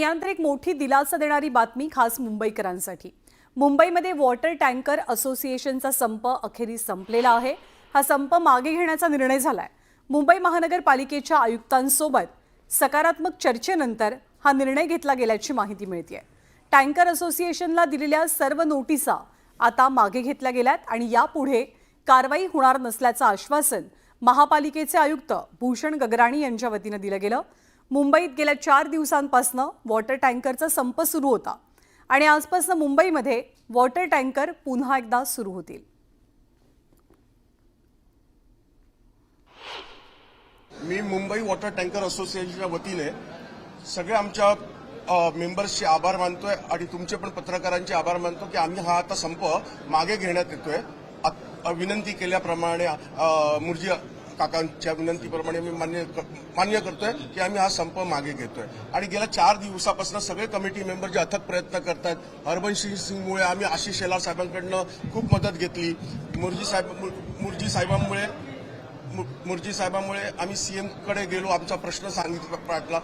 यांत्रिक मोठी दिलासा देणारी बातमी खास मुंबईकरांसाठी। मुंबईमध्ये वॉटर टँकर असोसिएशनचा संप अखेरीस संपलेला आहे। हा संप मागे घेण्याचा निर्णय झालाय। मुंबई महानगरपालिकेच्या आयुक्तांसोबत सकारात्मक चर्चेनंतर हा निर्णय घेतला गेल्याची माहिती मिळतेय। टँकर असोसिएशनला दिलेल्या सर्व नोटिसा आता मागे घेतल्या गेल्यात आणि यापुढे कारवाई होणार नसल्याचं आश्वासन महापालिकेचे आयुक्त भूषण गगराणी यांच्या वतीने दिलं गेलं। मुंबईत गेल्या 4 दिवसांपासून वॉटर टँकरचा संप सुरू होता आणि आजपासून मुंबईमध्ये वॉटर टँकर पुन्हा एकदा सुरू होतील। मी मुंबई वॉटर टँकर असोसिएशनच्या वतीने सगळे आमच्या मेंबर्सचे आभार मानतोय आणि तुमचे पण पत्रकारांचे आभार मानतो की आम्ही हा आता संप मागे घेण्यात येतोय। विनंती केल्याप्रमाणे मुर्जी काकांच्या विनंतीप्रमाणे मी मान्य करतोय की आम्ही हा संप मागे घेतोय आणि गेल्या 4 दिवसापासून सगळे कमिटी मेंबर जे अथक प्रयत्न करतात। हरबंश सिंगमुळे आम्ही आशिष शेलार साहेबांकडनं खूप मदत घेतली। मुर्जी साहेबांमुळे आम्ही सीएम कडे गेलो, आमचा प्रश्न सांगितला।